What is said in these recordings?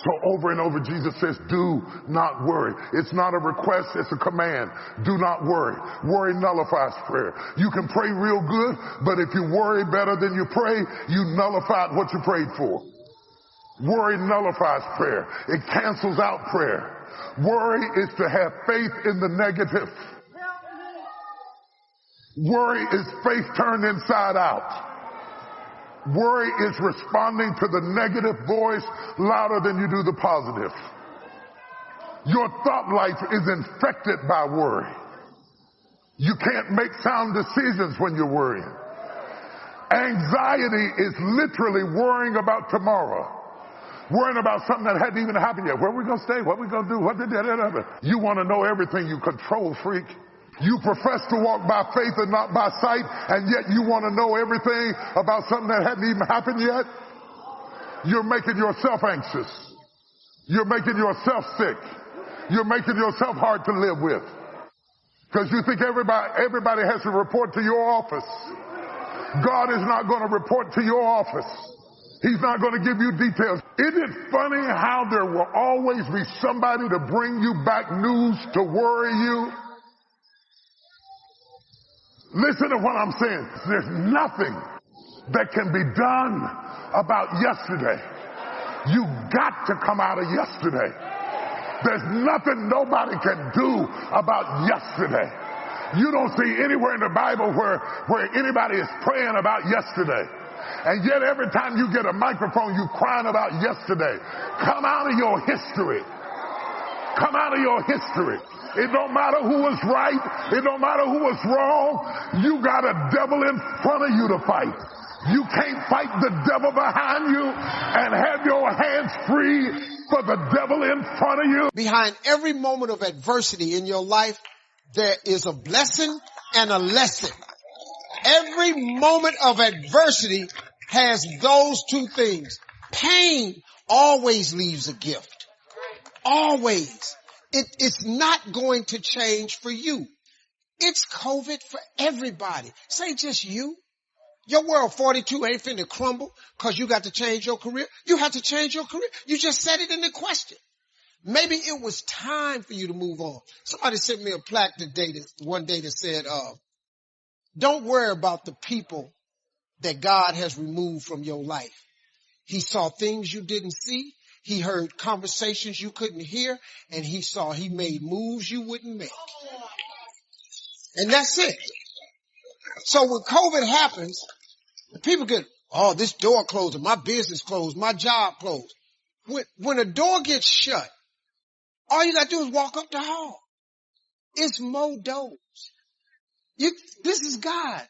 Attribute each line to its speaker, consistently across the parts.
Speaker 1: So over and over, Jesus says, do not worry. It's not a request, it's a command. Do not worry. Worry nullifies prayer. You can pray real good, but if you worry better than you pray, you nullified what you prayed for. Worry nullifies prayer. It cancels out prayer. Worry is to have faith in the negative. Worry is faith turned inside out. Worry is responding to the negative voice louder than you do the positive. Your thought life is infected by worry. You can't make sound decisions when you're worrying. Anxiety is literally worrying about tomorrow. Worrying about something that hadn't even happened yet. Where are we going to stay? What are we going to do? What did that happen? You want to know everything, you control freak. You profess to walk by faith and not by sight, and yet you want to know everything about something that hadn't even happened yet? You're making yourself anxious. You're making yourself sick. You're making yourself hard to live with. Because you think everybody has to report to your office. God is not going to report to your office. He's not going to give you details. Isn't it funny how there will always be somebody to bring you back news to worry you? Listen to what I'm saying. There's nothing that can be done about yesterday. You got to come out of yesterday. There's nothing nobody can do about yesterday. You don't see anywhere in the Bible where anybody is praying about yesterday. And yet every time you get a microphone, you're crying about yesterday. Come out of your history. Come out of your history. It don't matter who was right. It don't matter who was wrong. You got a devil in front of you to fight. You can't fight the devil behind you and have your hands free for the devil in front of you.
Speaker 2: Behind every moment of adversity in your life, there is a blessing and a lesson. Every moment of adversity has those two things. Pain always leaves a gift. Always. It's not going to change for you. It's COVID for everybody. This ain't just you. Your world 42 ain't finna crumble because you got to change your career. You have to change your career. You just said it in the question. Maybe it was time for you to move on. Somebody sent me a plaque one day that said, don't worry about the people that God has removed from your life. He saw things you didn't see. He heard conversations you couldn't hear, and he made moves you wouldn't make. And that's it. So when COVID happens, people get, oh, this door closed, my business closed, my job closed. When a door gets shut, all you gotta do is walk up the hall. It's more doors. This is God.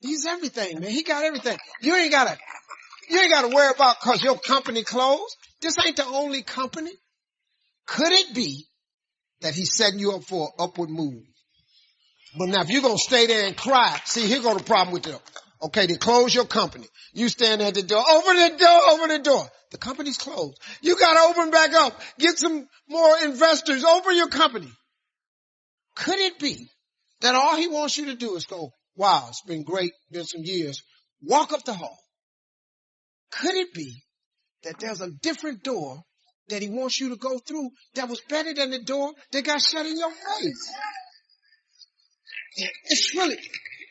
Speaker 2: He's everything, man. He got everything. You ain't gotta worry about cause your company closed. This ain't the only company. Could it be that he's setting you up for an upward move? But now if you're going to stay there and cry, see, here go the problem with them. Okay, they close your company. You stand at the door, open the door. The company's closed. You got to open back up. Get some more investors. Open your company. Could it be that all he wants you to do is go, wow, it's been great, been some years. Walk up the hall. Could it be that there's a different door that he wants you to go through that was better than the door that got shut in your face? It's really,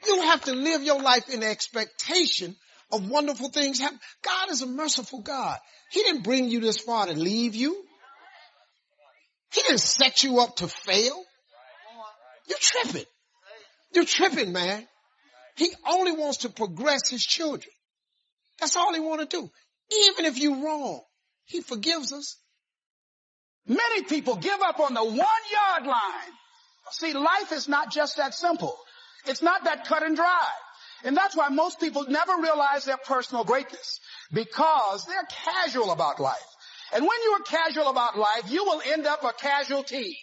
Speaker 2: you have to live your life in expectation of wonderful things happen. God is a merciful God. He didn't bring you this far to leave you. He didn't set you up to fail. You're tripping. You're tripping, man. He only wants to progress his children. That's all he wants to do. Even if you're wrong, he forgives us.
Speaker 3: Many people give up on the 1 yard line. See, life is not just that simple. It's not that cut and dry. And that's why most people never realize their personal greatness, because they're casual about life. And when you are casual about life, you will end up a casualty.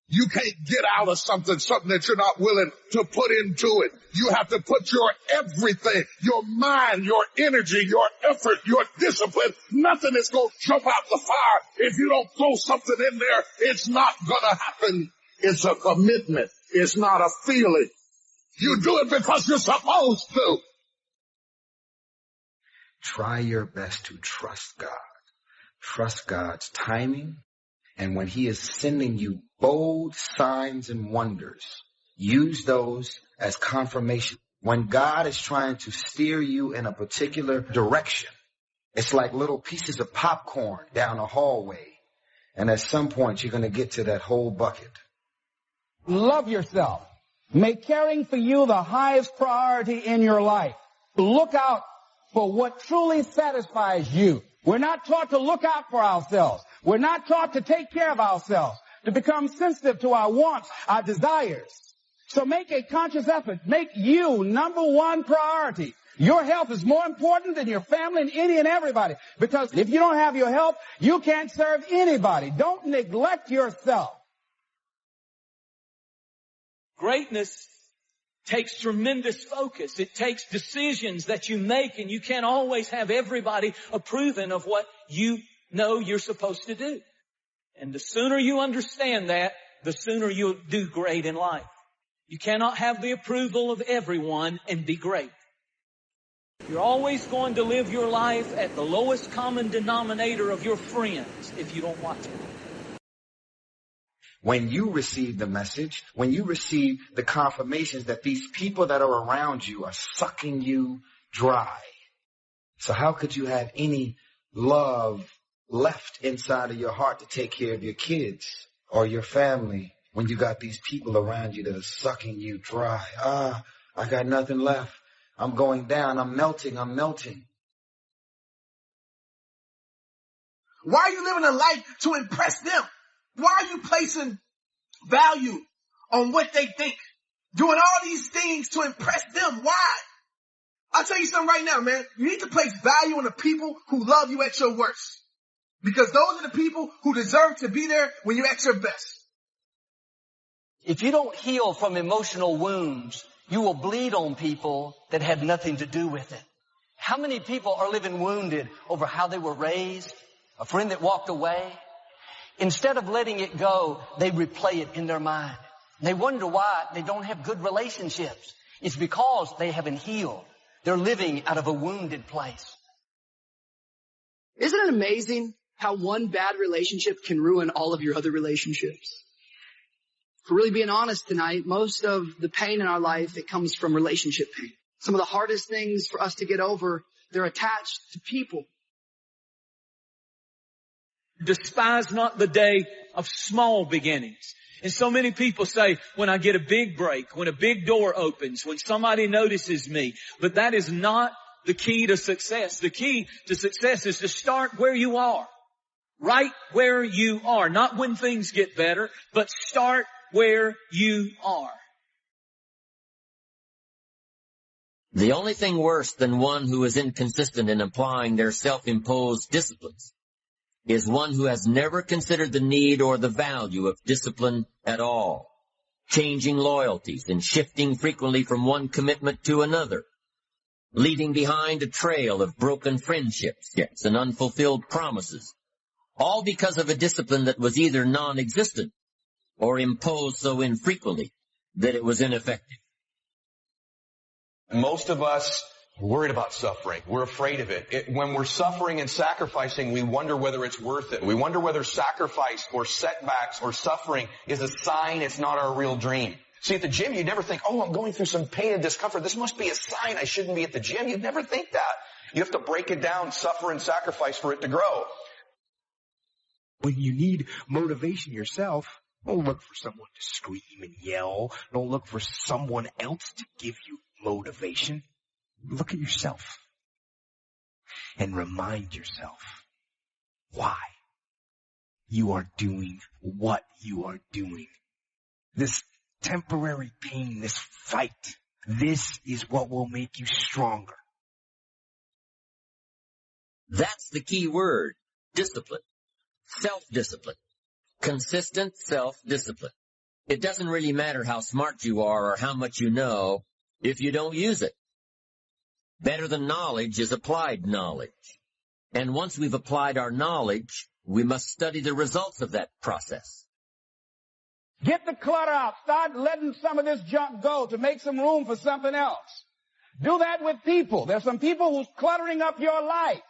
Speaker 1: You can't get out of something that you're not willing to put into it. You have to put your everything, your mind, your energy, your effort, your discipline. Nothing is going to jump out the fire. If you don't throw something in there, it's not going to happen. It's a commitment. It's not a feeling. You do it because you're supposed to.
Speaker 4: Try your best to trust God. Trust God's timing. And when he is sending you bold signs and wonders, use those as confirmation. When God is trying to steer you in a particular direction, it's like little pieces of popcorn down a hallway. And at some point, you're going to get to that whole bucket.
Speaker 3: Love yourself. Make caring for you the highest priority in your life. Look out for what truly satisfies you. We're not taught to look out for ourselves. We're not taught to take care of ourselves, to become sensitive to our wants, our desires. So make a conscious effort. Make you number one priority. Your health is more important than your family and any and everybody. Because if you don't have your health, you can't serve anybody. Don't neglect yourself.
Speaker 5: Greatness takes tremendous focus. It takes decisions that you make, and you can't always have everybody approving of what you know you're supposed to do. And the sooner you understand that, the sooner you'll do great in life. You cannot have the approval of everyone and be great. You're always going to live your life at the lowest common denominator of your friends if you don't watch it.
Speaker 4: When you receive the message, when you receive the confirmations that these people that are around you are sucking you dry. So how could you have any love left inside of your heart to take care of your kids or your family when you got these people around you that are sucking you dry? I got nothing left. I'm going down. I'm melting.
Speaker 6: Why are you living a life to impress them? Why are you placing value on what they think? Doing all these things to impress them. Why? I'll tell you something right now, man. You need to place value on the people who love you at your worst. Because those are the people who deserve to be there when you're at your best.
Speaker 5: If you don't heal from emotional wounds, you will bleed on people that had nothing to do with it. How many people are living wounded over how they were raised? A friend that walked away? Instead of letting it go, they replay it in their mind. They wonder why they don't have good relationships. It's because they haven't healed. They're living out of a wounded place.
Speaker 7: Isn't it amazing how one bad relationship can ruin all of your other relationships? For really being honest tonight, most of the pain in our life, it comes from relationship pain. Some of the hardest things for us to get over, they're attached to people.
Speaker 5: Despise not the day of small beginnings. And so many people say, when I get a big break, when a big door opens, when somebody notices me. But that is not the key to success. The key to success is to start where you are. Right where you are. Not when things get better, but start where you are.
Speaker 8: The only thing worse than one who is inconsistent in applying their self-imposed disciplines is one who has never considered the need or the value of discipline at all, changing loyalties and shifting frequently from one commitment to another, leaving behind a trail of broken friendships and unfulfilled promises, all because of a discipline that was either non-existent or imposed so infrequently that it was ineffective.
Speaker 9: Most of us are worried about suffering. We're afraid of it. When we're suffering and sacrificing, we wonder whether it's worth it. We wonder whether sacrifice or setbacks or suffering is a sign it's not our real dream. See, at the gym, you'd never think, oh, I'm going through some pain and discomfort. This must be a sign I shouldn't be at the gym. You'd never think that. You have to break it down, suffer and sacrifice for it to grow.
Speaker 10: When you need motivation yourself, don't look for someone to scream and yell. Don't look for someone else to give you motivation. Look at yourself and remind yourself why you are doing what you are doing. This temporary pain, this fight, this is what will make you stronger.
Speaker 8: That's the key word, discipline, self-discipline, consistent self-discipline. It doesn't really matter how smart you are or how much you know if you don't use it. Better than knowledge is applied knowledge. And once we've applied our knowledge, we must study the results of that process.
Speaker 3: Get the clutter out. Start letting some of this junk go to make some room for something else. Do that with people. There's some people who's cluttering up your life.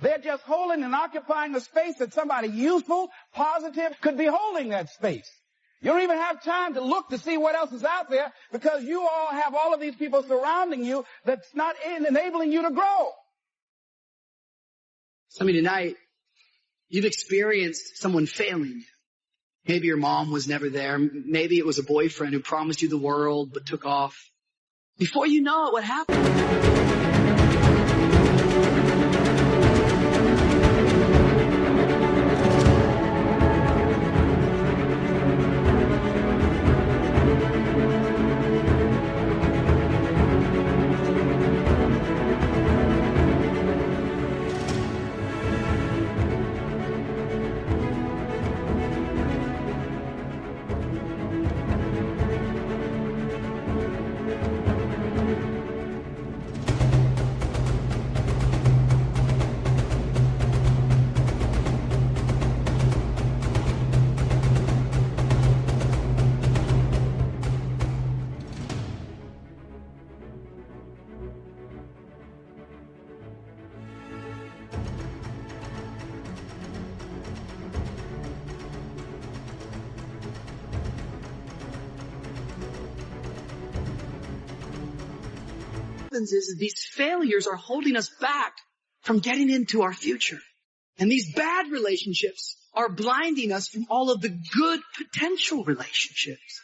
Speaker 3: They're just holding and occupying a space that somebody useful, positive, could be holding that space. You don't even have time to look to see what else is out there because you all have all of these people surrounding you that's not enabling you to grow.
Speaker 7: Some of you tonight, you've experienced someone failing you. Maybe your mom was never there. Maybe it was a boyfriend who promised you the world but took off. Before you know it, what happened? Is these failures are holding us back from getting into our future. And these bad relationships are blinding us from all of the good potential relationships.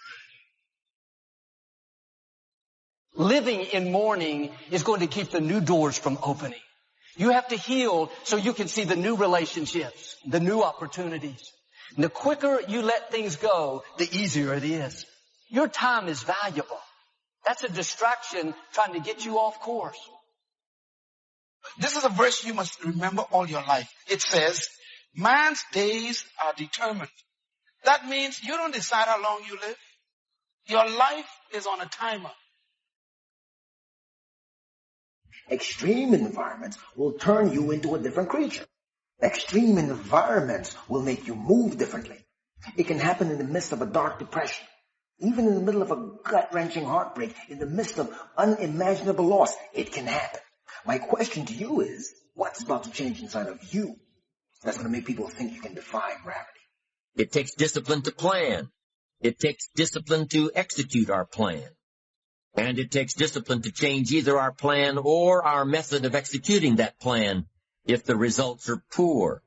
Speaker 5: Living in mourning is going to keep the new doors from opening. You have to heal so you can see the new relationships, the new opportunities. And the quicker you let things go, the easier it is. Your time is valuable. That's a distraction trying to get you off course.
Speaker 11: This is a verse you must remember all your life. It says, man's days are determined. That means you don't decide how long you live. Your life is on a timer.
Speaker 12: Extreme environments will turn you into a different creature. Extreme environments will make you move differently. It can happen in the midst of a dark depression. Even in the middle of a gut-wrenching heartbreak, in the midst of unimaginable loss, it can happen. My question to you is, what's about to change inside of you that's going to make people think you can defy gravity?
Speaker 8: It takes discipline to plan. It takes discipline to execute our plan. And it takes discipline to change either our plan or our method of executing that plan if the results are poor.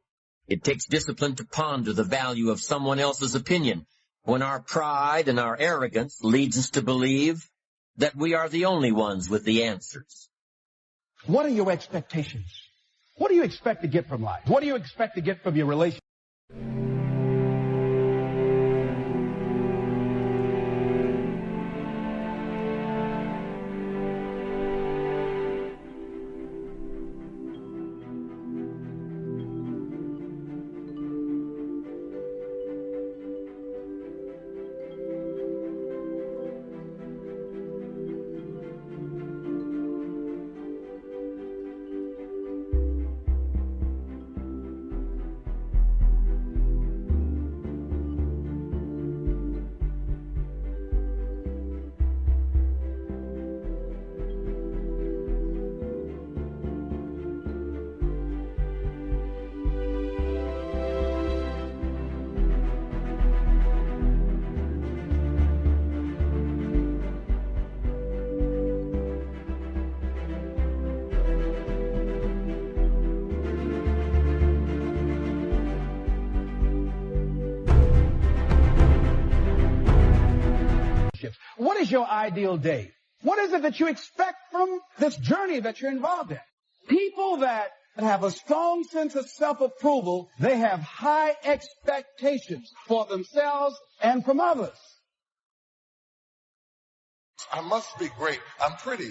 Speaker 8: It takes discipline to ponder the value of someone else's opinion when our pride and our arrogance leads us to believe that we are the only ones with the answers.
Speaker 3: What are your expectations? What do you expect to get from life? What do you expect to get from your relationship? What is your ideal day? What is it that you expect from this journey that you're involved in? People that have a strong sense of self-approval, they have high expectations for themselves and from others.
Speaker 1: I must be great. I'm pretty.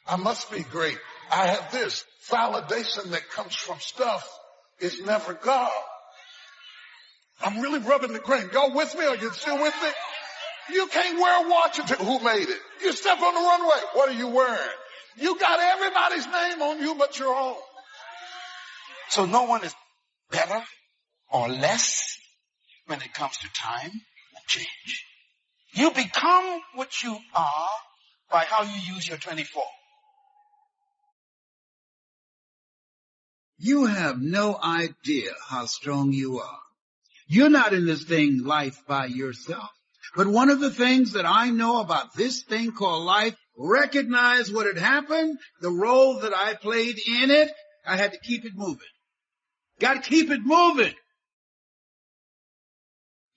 Speaker 1: I must be great. I have this. Validation that comes from stuff is never God. I'm really rubbing the grain. Y'all with me? Are you still with me? You can't wear a watch until who made it? You step on the runway. What are you wearing? You got everybody's name on you but your own.
Speaker 11: So no one is better or less when it comes to time and change. You become what you are by how you use your 24.
Speaker 3: You have no idea how strong you are. You're not in this thing, life, by yourself. But one of the things that I know about this thing called life, recognize what had happened, the role that I played in it, I had to keep it moving. Got to keep it moving.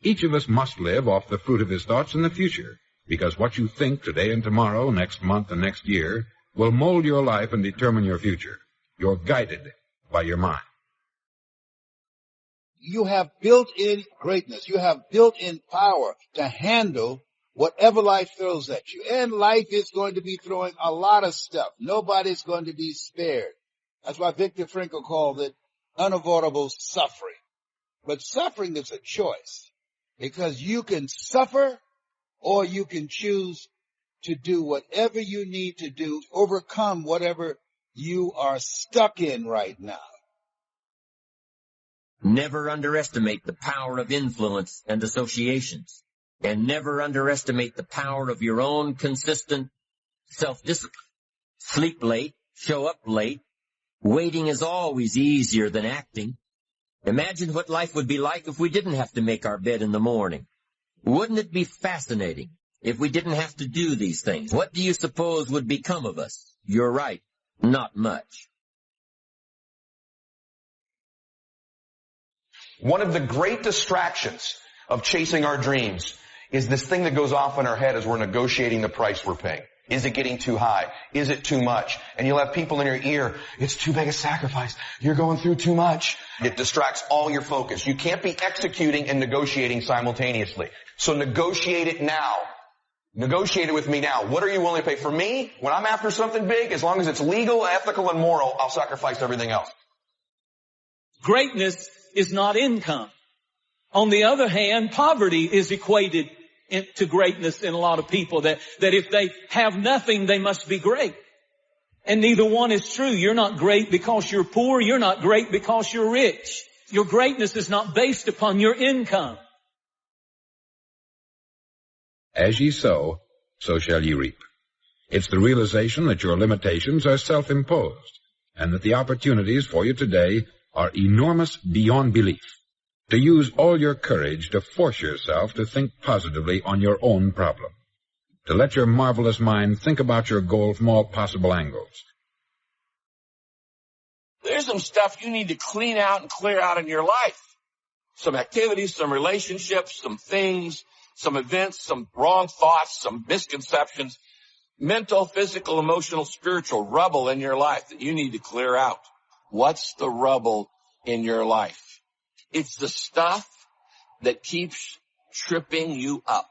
Speaker 13: Each of us must live off the fruit of his thoughts in the future, because what you think today and tomorrow, next month and next year, will mold your life and determine your future. You're guided by your mind.
Speaker 3: You have built-in greatness. You have built-in power to handle whatever life throws at you. And life is going to be throwing a lot of stuff. Nobody's going to be spared. That's why Viktor Frankl called it unavoidable suffering. But suffering is a choice, because you can suffer or you can choose to do whatever you need to do, overcome whatever you are stuck in right now.
Speaker 8: Never underestimate the power of influence and associations, and never underestimate the power of your own consistent self-discipline. Sleep late, show up late. Waiting is always easier than acting. Imagine what life would be like if we didn't have to make our bed in the morning. Wouldn't it be fascinating if we didn't have to do these things? What do you suppose would become of us? You're right, not much.
Speaker 9: One of the great distractions of chasing our dreams is this thing that goes off in our head as we're negotiating the price we're paying. Is it getting too high? Is it too much? And you'll have people in your ear, it's too big a sacrifice. You're going through too much. It distracts all your focus. You can't be executing and negotiating simultaneously. So negotiate it now. Negotiate it with me now. What are you willing to pay? For me, when I'm after something big, as long as it's legal, ethical, and moral, I'll sacrifice everything else.
Speaker 5: Greatness is not income. On the other hand, poverty is equated to greatness in a lot of people, that if they have nothing, they must be great. And neither one is true. You're not great because you're poor. You're not great because you're rich. Your greatness is not based upon your income.
Speaker 13: As ye sow, so shall ye reap. It's the realization that your limitations are self-imposed, and that the opportunities for you today are enormous beyond belief. To use all your courage to force yourself to think positively on your own problem. To let your marvelous mind think about your goal from all possible angles.
Speaker 14: There's some stuff you need to clean out and clear out in your life. Some activities, some relationships, some things, some events, some wrong thoughts, some misconceptions. Mental, physical, emotional, spiritual rubble in your life that you need to clear out. What's the rubble in your life? It's the stuff that keeps tripping you up.